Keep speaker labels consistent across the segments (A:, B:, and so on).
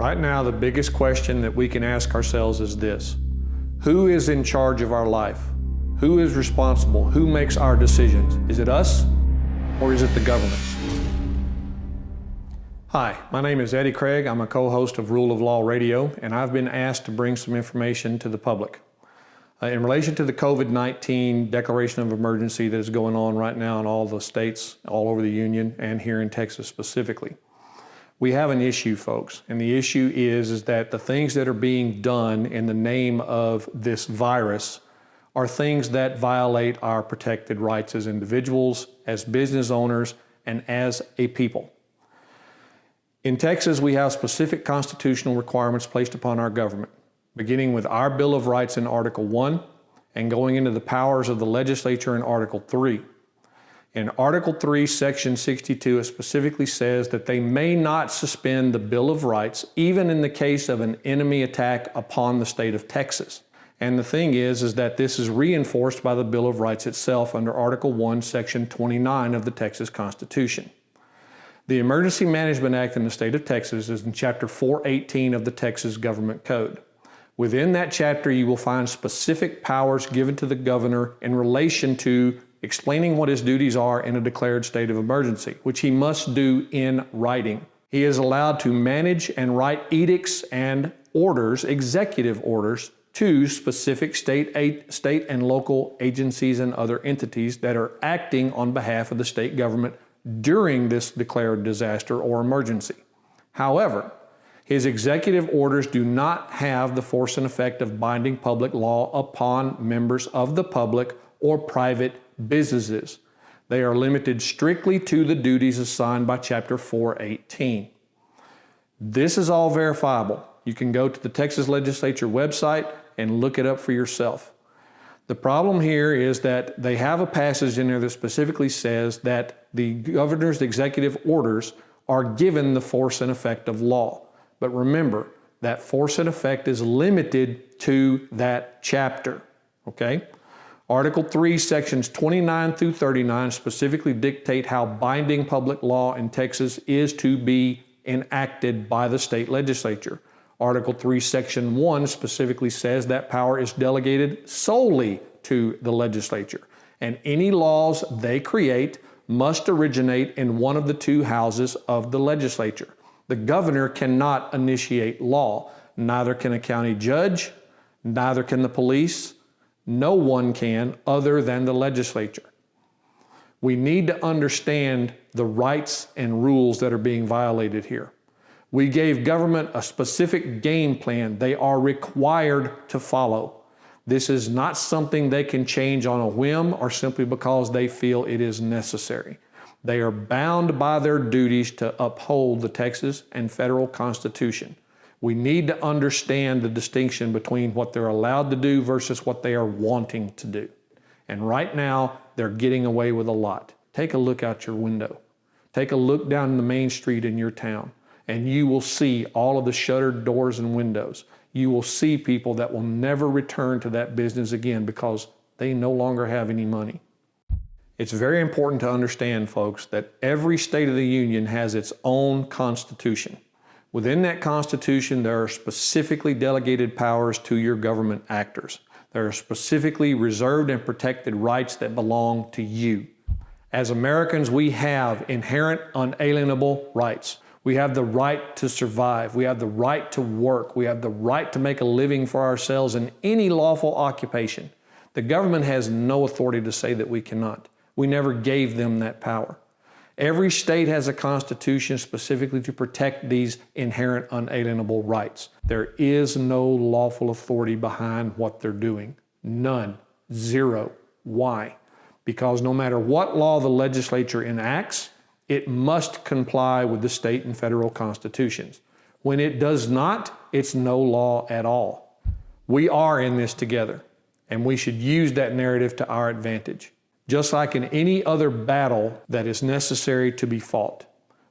A: Right now, the biggest question that we can ask ourselves is this: who is in charge of our life? Who is responsible? Who makes our decisions? Is it us or is it the government? Hi, my name is Eddie Craig. I'm a co-host of Rule of Law Radio, and I've been asked to bring some information to the public. In relation to the COVID-19 declaration of emergency that is going on right now in all the states, all over the union, and here in Texas specifically. We have an issue, folks, and the issue is that the things that are being done in the name of this virus are things that violate our protected rights as individuals, as business owners, and as a people. In Texas, we have specific constitutional requirements placed upon our government, beginning with our Bill of Rights in Article 1 and going into the powers of the legislature in Article 3. In Article 3, Section 62, it specifically says that they may not suspend the Bill of Rights, even in the case of an enemy attack upon the state of Texas. And the thing is that this is reinforced by the Bill of Rights itself under Article 1, Section 29 of the Texas Constitution. The Emergency Management Act in the state of Texas is in Chapter 418 of the Texas Government Code. Within that chapter, you will find specific powers given to the governor in relation to explaining what his duties are in a declared state of emergency, which he must do in writing. He is allowed to manage and write edicts and orders, executive orders, to specific state and local agencies and other entities that are acting on behalf of the state government during this declared disaster or emergency. However, his executive orders do not have the force and effect of binding public law upon members of the public or private businesses. They are limited strictly to the duties assigned by Chapter 418. This is all verifiable. You can go to the Texas Legislature website and look it up for yourself. The problem here is that they have a passage in there that specifically says that the governor's executive orders are given the force and effect of law. But remember, that force and effect is limited to that chapter, okay? Article 3, Sections 29 through 39 specifically dictate how binding public law in Texas is to be enacted by the state legislature. Article 3, Section 1 specifically says that power is delegated solely to the legislature, and any laws they create must originate in one of the two houses of the legislature. The governor cannot initiate law. Neither can a county judge, neither can the police. No one can other than the legislature. We need to understand the rights and rules that are being violated here. We gave government a specific game plan they are required to follow. This is not something they can change on a whim or simply because they feel it is necessary. They are bound by their duties to uphold the Texas and federal Constitution. We need to understand the distinction between what they're allowed to do versus what they are wanting to do. And right now, they're getting away with a lot. Take a look out your window. Take a look down the main street in your town, and you will see all of the shuttered doors and windows. You will see people that will never return to that business again because they no longer have any money. It's very important to understand, folks, that every state of the union has its own constitution. Within that constitution, there are specifically delegated powers to your government actors. There are specifically reserved and protected rights that belong to you. As Americans, we have inherent unalienable rights. We have the right to survive. We have the right to work. We have the right to make a living for ourselves in any lawful occupation. The government has no authority to say that we cannot. We never gave them that power. Every state has a constitution specifically to protect these inherent unalienable rights. There is no lawful authority behind what they're doing. None. Zero. Why? Because no matter what law the legislature enacts, it must comply with the state and federal constitutions. When it does not, it's no law at all. We are in this together, and we should use that narrative to our advantage. Just like in any other battle that is necessary to be fought.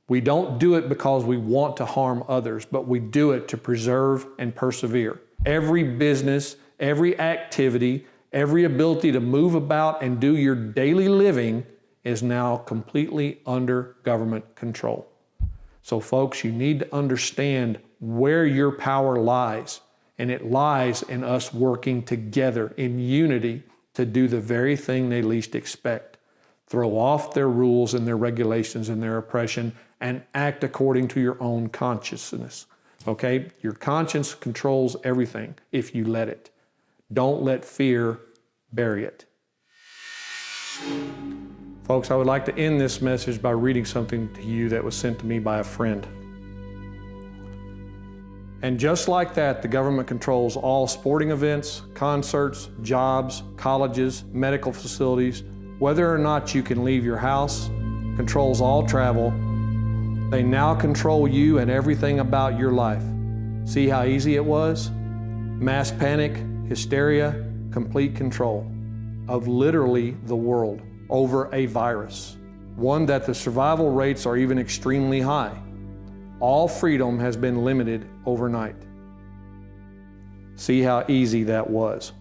A: We don't do it because we want to harm others, but we do it to preserve and persevere. Every business, every activity, every ability to move about and do your daily living is now completely under government control. So folks, you need to understand where your power lies. And it lies in us working together in unity to do the very thing they least expect. Throw off their rules and their regulations and their oppression and act according to your own consciousness. Okay? Your conscience controls everything if you let it. Don't let fear bury it. Folks, I would like to end this message by reading something to you that was sent to me by a friend. And just like that, the government controls all sporting events, concerts, jobs, colleges, medical facilities, whether or not you can leave your house, controls all travel. They now control you and everything about your life. See how easy it was? Mass panic, hysteria, complete control of literally the world over a virus, one that the survival rates are even extremely high. All freedom has been limited overnight. See how easy that was.